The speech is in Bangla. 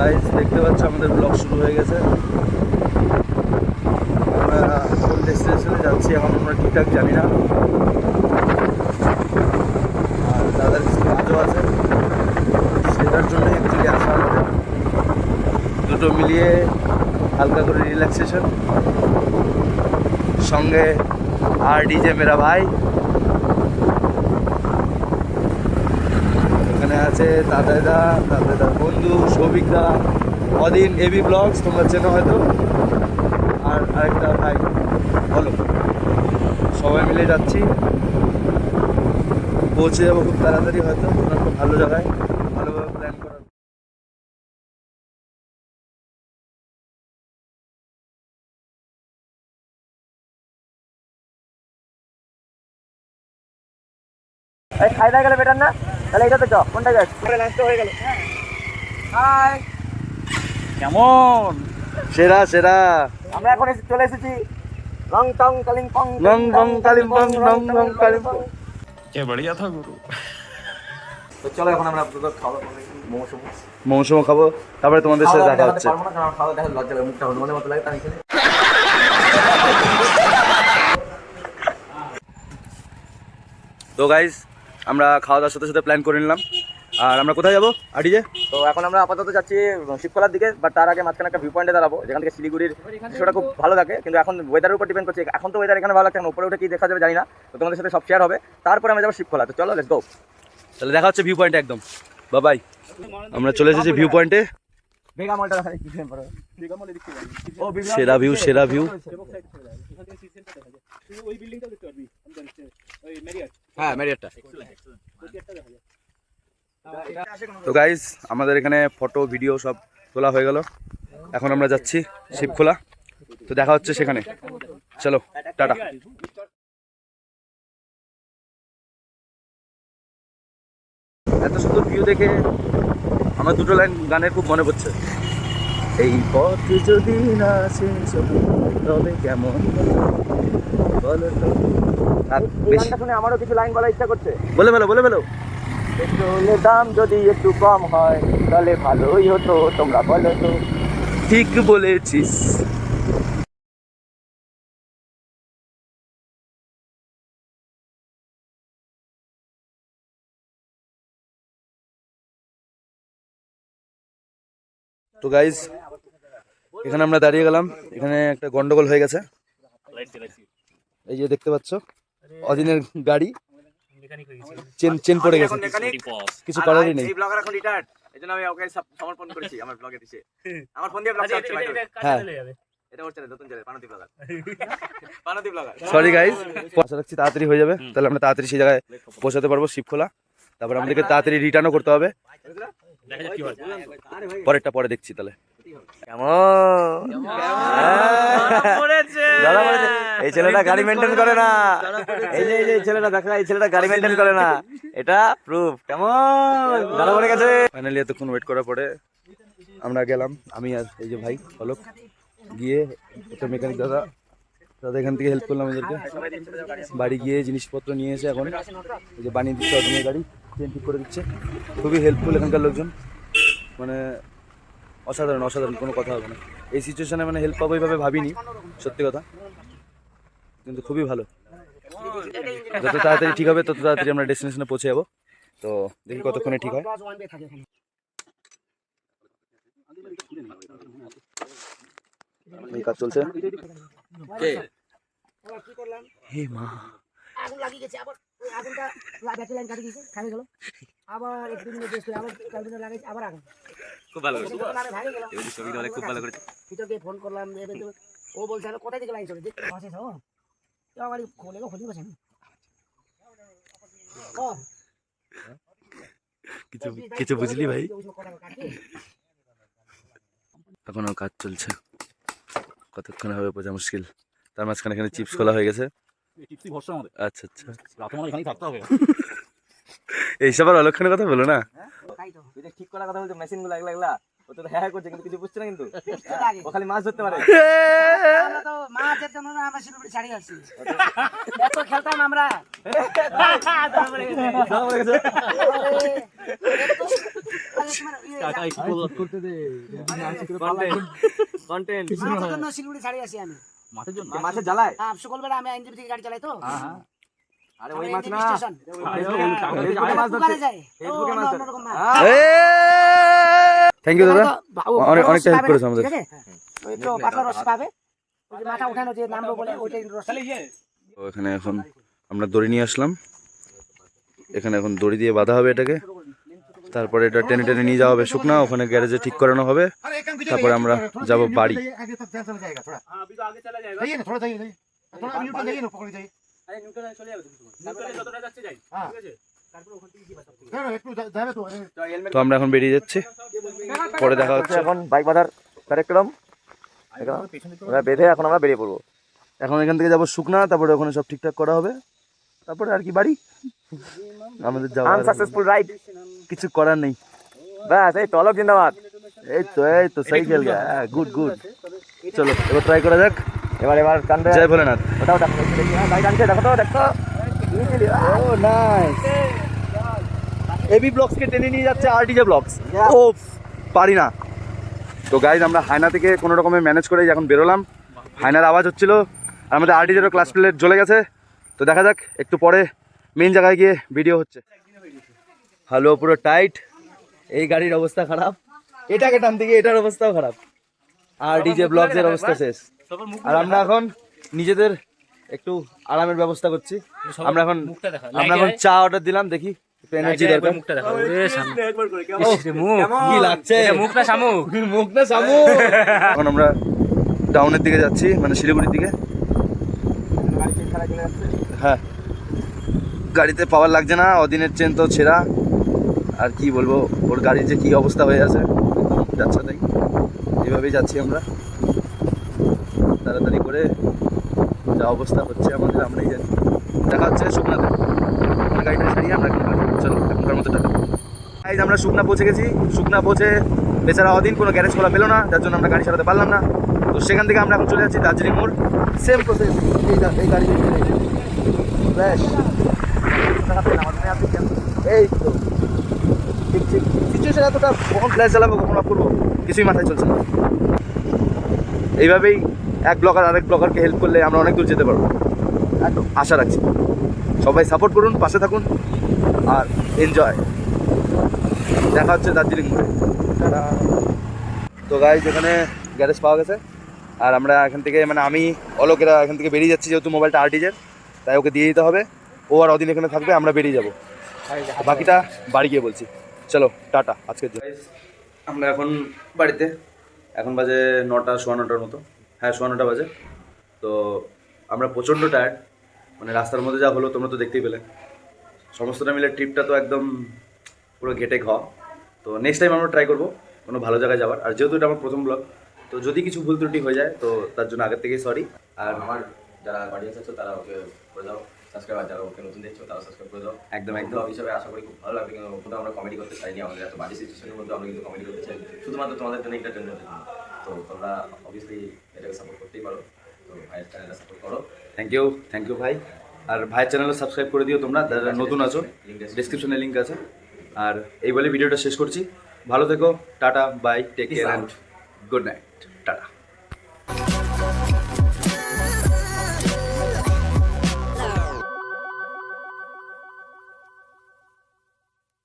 গাইস দেখতে পাচ্ছ আমাদের ব্লগ শুরু হয়ে গেছে। আমরা কোন ডেস্টিনেশনে যাচ্ছি এখন আমরা ঠিকঠাক জানি না, আর দাদার কিছু কাজও আছে, সেটার জন্য অ্যাকচুয়ালি আসা আমাদের। দুটো মিলিয়ে হালকা করে রিল্যাক্সেশন, সঙ্গে আর ডিজে মেরা ভাই। এখানে আছে দাদার বন্ধু সৌভিকদা, অদিন এবি ব্লগস, তোমরা চেনো হয়তো, আর আরেকটা ভাই বলো। সবাই মিলে যাচ্ছি, পৌঁছে যাবো খুব তাড়াতাড়ি হয়তো কোনো একটা ভালো জায়গায়, ভালোভাবে প্ল্যান করা। খাই দাওয়া গেলে বেটার না? তাহলে এটা তো চ কোনটা যাস? লাঞ্চ হয়ে গেল। হাই, কেমন? সেরা সেরা। আমরা এখন চলে এসেছি লং টং কালিম্পং। क्या बढ़िया था गुरु। তো চলো এখন আমরা খাওয়া মোমো খাবো, তারপরে তোমাদের সাথে দেখা হচ্ছে। খাওয়া দেখা লজ্জা লাগে, মুখটা হনুমানের মতো লাগে, তাই খেলে। তো গাইজ আমরা খাওয়া দাওয়ার সাথে সাথে প্ল্যান করে নিলাম। আর আমরা কোথায় যাবো আডিজে? তো এখন আমরা আপাতত যাচ্ছি শিবখোলার দিকে, বাট তার আগে মাঝখানে একটা ভিউ পয়েন্টে দাঁড়াবো, যেখান থেকে শিলিগুড়ির দৃশ্যটা খুব ভালো থাকে। কিন্তু এখন ওয়েদারের উপর ডিপেন্ড করছে, এখন তো ওয়েদার এখানে ভালো লাগছে, উপরে উঠে কি দেখা যাবে জানি না। তো তোমাদের সাথে সব শেয়ার হবে, তারপরে আমরা যাবো শিবখোলা। তো চলো লেটস গো। তাহলে দেখা হচ্ছে ভিউ পয়েন্টে একদম। বাই। আমরা চলে এসেছি ভিউ পয়েন্টে। বেগা মলটা দেখা যাচ্ছে, সেরা ভিউ, সেরা ভিউ। হ্যাঁ ম্যারিয়ারটা। তো গাইজ আমাদের এখানে ফটো ভিডিও সব তোলা হয়ে গেল, এখন আমরা যাচ্ছি শিবখোলা। তো দেখা হচ্ছে সেখানে, চলো টাটা। এত সুন্দর ভিউ দেখে আমার দুটো লাইন গানের খুব মনে পড়ছে। এই পথ যদি না শেষ হতো, তবে কেমন বলো তো। আর বেশি গানটা শুনে আমারও কিছু লাইন বলার ইচ্ছা করছে। বলে ফেলো। পেট্রোলের দাম যদি একটু কম হয় তাহলে ভালোই হতো, তোমরা বলো তো। ঠিক বলেছিস। তো গাইজ এখানে আমরা দাঁড়িয়ে গেলাম, এখানে একটা গন্ডগোল হয়ে গেছে। এই যে দেখতে পাচ্ছ অদিনের গাড়ি চেন পড়ে গেছে, কিছু করারই নেই। এই ব্লগার এখন রিটায়ার্ড, এজন্য আমি ওকে সমর্পণ করেছি আমার ব্লগে দিতে। আমার ফোন দিয়ে ব্লগ করছি ভাই। হ্যাঁ এটা ওর চ্যানেল, নতুন channel Panti blogger. Panti blogger. Sorry guys, আশা রাখছি তাড়াতাড়ি হয়ে যাবে, তাহলে আমরা তাড়াতাড়ি সেই জায়গায় পৌঁছাতে পারবো শিবখোলা। তারপর আমাদেরকে তাড়াতাড়ি রিটার্নও করতে হবে। পরেরটা পরে দেখছি তাহলে। এই ছেলেটা গাড়ি মেনটেন করে না, এই যে ছেলেটা দেখা, এই ছেলেটা গাড়ি মেনটেন করে না, এটা প্রুফ। কেমন দাদা পড়ে গেছে। ফাইনালি এতক্ষণ ওয়েট করার পরে আমরা গেলাম, আমি আর এই যে ভাই ফলক, গিয়ে একটা মেকানিক দাদা এখান থেকে হেল্প করলাম আমাদেরকে। বাড়ি গিয়ে জিনিসপত্র নিয়ে এসে এখন এই যে বানিয়ে দিচ্ছে অদিনের গাড়ি, ট্রেন ঠিক করে দিচ্ছে। খুবই হেল্পফুল এখানকার লোকজন, মানে অসাধারণ, কোনো কথা হবে না। এই সিচুয়েশনে মানে হেল্প পাবো এইভাবে ভাবিনি, সত্যি কথা, কিন্তু খুবই ভালো। যত তাড়াতাড়ি ঠিক হবে তত তাড়াতাড়ি আমরা ডেস্টিনেশনে পৌঁছে যাবো। তো দেখি কতক্ষণে ঠিক হয়। এই কাজ চলছে। হে মা, আগুন লাগিয়ে গেছে, আবার ওই আগুনটা ব্যাটারি লাইন কাটি দিয়েছে, খাবে গেল, আবার একটু দিন বেশ করে আবার কালকে লাগাইছে, আবার আগুন। খুব ভালো করেছে, ছবি তোলা খুব ভালো করেছে। ভিতরকে ফোন করলাম, এবার তো ও বলছে আমি কোথায় থেকে লাইন চলে দেখতে পাচ্ছি, তো আমার খোলে খুলি বসে কিছু বুঝলি ভাই? এখনো কাজ চলছে, কতক্ষণ হবে বোঝা মুশকিল। তার মাঝখানে এখানে চিপস খোলা হয়ে গেছে। আচ্ছা এইসব আর অলক্ষণের কথা বলো না। ঠিক করার কথা বলতে মেশিন গুলো এগুলা ও তো হ্যাঁ করছে কিন্তু কিছু বুঝছে না কিন্তু লাগে। ও খালি মাছ ধরতে পারে আমরা তো মাছের জন্য না আমরা শিলিগুড়ি ছাড়িয়ে আসছি এত খেলতাম আমরা কন্টেন্ট মাছের জন্য শিলিগুড়ি ছাড়িয়ে আসি আমি মাছের জ্বালায় হ্যাঁ সকালবেলা আমি আইনজীবী থেকে গাড়ি চালাই তো আরে ওই মাছ না স্টেশন ফেসবুকে মাছ ধরছে যায় ফেসবুকে মাছ ধরে অন্যরকম মাছ থ্যাংক ইউ দাদা অনেকটা হেল্প করেছো আমাদের। ঠিক আছে ওই তো পাতলা রস পাবে ওই যে মাথা উঠানো যে নামবো বলে ওইটাই রস তো এখানে এখন আমরা দড়ি নিয়ে আসলাম, এখানে এখন দড়ি দিয়ে বাঁধা হবে এটাকে, তারপরে এটা টেনে টেনে নিয়ে যাওয়া হবে শুকনা, ওখানে গ্যারেজে ঠিক করানো হবে, তারপরে আমরা যাব বাড়ি। তো আমরা এখন বেরিয়ে যাচ্ছি, পরে দেখা হচ্ছে। এখন বাইক বাঁধার কারেক্টম ওরা বেঁধে এখন আমরা বেরিয়ে পড়বো। এখন এখান থেকে যাবো শুকনা, তারপরে ওখানে সব ঠিকঠাক করা হবে, তারপরে আর কি বাড়ি। আমাদের যাওয়া আনসাকসেসফুল রাইড, কিছু করার নেই। ব্যাস এই তলক জিন্দাবাদ। এই তো সেই খেল গা, গুড গুড। চলো এবার ট্রাই করা যাক। এবার কান্দে জয় ভোলেনাথ। ওটাও দেখো গাড়ি টানছে, দেখো তো দেখো ও নাইস। এবি ব্লগসকে টেনে নিয়ে যাচ্ছে আরটিজে ব্লগস। ও পারি না। তো গাইজ আমরা হায়না থেকে কোনো রকমে ম্যানেজ করে এখন বেরোলাম। হায়নার আওয়াজ হচ্ছিল আর আমাদের আরটিজেরও ক্লাস প্লেট জ্বলে গেছে। তো দেখা যাক একটু পরে মেন জায়গায় গিয়ে ভিডিও হচ্ছে। হ্যালো, পুরো টাইট। এই গাড়ির অবস্থা খারাপ, এটাকে টানতে গিয়ে এটার অবস্থাও খারাপ। আরটিজে ব্লগসের অবস্থা শেষ। আর আমরা এখন নিজেদের একটু আরামের ব্যবস্থা করছি। আমরা এখন চা অর্ডার দিলাম, দেখি একটু এনার্জি দরকার। কি লাগছে? মুখটা শামুক। এখন আমরা টাউনের দিকে যাচ্ছি, মানে শিলিগুড়ির দিকে। হ্যাঁ, গাড়িতে পাওয়ার লাগছে না, অদিনের চেন তো ছেঁড়া। আর কি বলবো, ওর গাড়ির যে কি অবস্থা হয়ে আছে যাচ্ছে, তাই এইভাবেই যাচ্ছি আমরা তাড়াতাড়ি করে। যা অবস্থা হচ্ছে আমাদের আমরাই জানি। দেখা হচ্ছে শুকনাতে, গাড়িটা ছাড়িয়ে আমরা চলো এখনকার মতো টাটা। এই যে আমরা শুকনা পৌঁছে গেছি। শুকনা পৌঁছে বেচারা অদিন কোনো গ্যারেজ খোলা পেলো না, যার জন্য আমরা গাড়ি চালাতে পারলাম না। তো সেখান থেকে আমরা এখন চলে যাচ্ছি দার্জিলিং মোড়। সেম প্রসেস, এই গাড়ি ব্যাস। এই তো ঠিক ঠিক সিচুয়েশন এতটা, কখন ফ্ল্যাশ চালাবো কখন অফ করবো কিছুই মাথায় চলছে না। এইভাবেই এক ব্লগার আরেক ব্লগারকে হেল্প করলে আমরা অনেক দূর যেতে পারবো, একদম আশা রাখছি। সবাই সাপোর্ট করুন, পাশে থাকুন আর এনজয়। দেখা হচ্ছে দার্জিলিং মোড়ে। তো গাইজ এখানে গ্যারেজ পাওয়া গেছে, আর আমরা এখান থেকে মানে আমি অলোকেরা এখান থেকে বেরিয়ে যাচ্ছি, যেহেতু মোবাইলটা আরটিজের, তাই ওকে দিয়ে দিতে হবে। ও আর অদিন এখানে থাকবে, আমরা বেরিয়ে যাব। বাকিটা বাড়ি গিয়ে বলছি। চলো টাটা আজকের জন্য। আমরা এখন বাড়িতে, এখন বাজে 9টা, 9:15 মতো। হ্যাঁ 9:15 বাজে। তো আমরা প্রচণ্ড টায়ার্ড, মানে রাস্তার মধ্যে যা হলো তোমরা তো দেখতেই পেলে। সমস্তটা মিলে ট্রিপটা তো একদম পুরো ঘেটে খাওয়া। তো নেক্সট টাইম আমরা ট্রাই করবো কোনো ভালো জায়গায় যাওয়ার। আর যেহেতু এটা আমার প্রথম ব্লগ, তো যদি কিছু ভুল ত্রুটি হয়ে যায় তো তার জন্য আগের থেকেই সরি। আর আমার যারা অডিয়েন্স আছে তারা ওকে করে দাও সাবস্ক্রাইব, আর যারা ওকে নতুন দেখছো তারা সাবস্ক্রাইব করে দাও। একদম ব্লগ হিসেবে আশা করি খুব ভালো লাগবে, কিন্তু আমরা কমেডি করতে চাইনি। আমাদের এত বাজে সিচুয়েশনের মধ্যে আমরা কিন্তু কমেডি করতে চাই শুধুমাত্র তোমাদের জন্য, এন্টারটেনমেন্টের জন্য। তো তোমরা অবভিয়াসলি এটাকে সাপোর্ট করতেই পারো। তো ভাইয়ের চ্যানেলটা সাপোর্ট করো। থ্যাংক ইউ ভাই। আর ভাইয়ের চ্যানেলও সাবস্ক্রাইব করে দিও তোমরা যারা নতুন আছো, ডিসক্রিপশনে লিঙ্ক আছে। আর এই বলে ভিডিওটা শেষ করছি। ভালো থেকো, tata, bye, take care and good night, tata.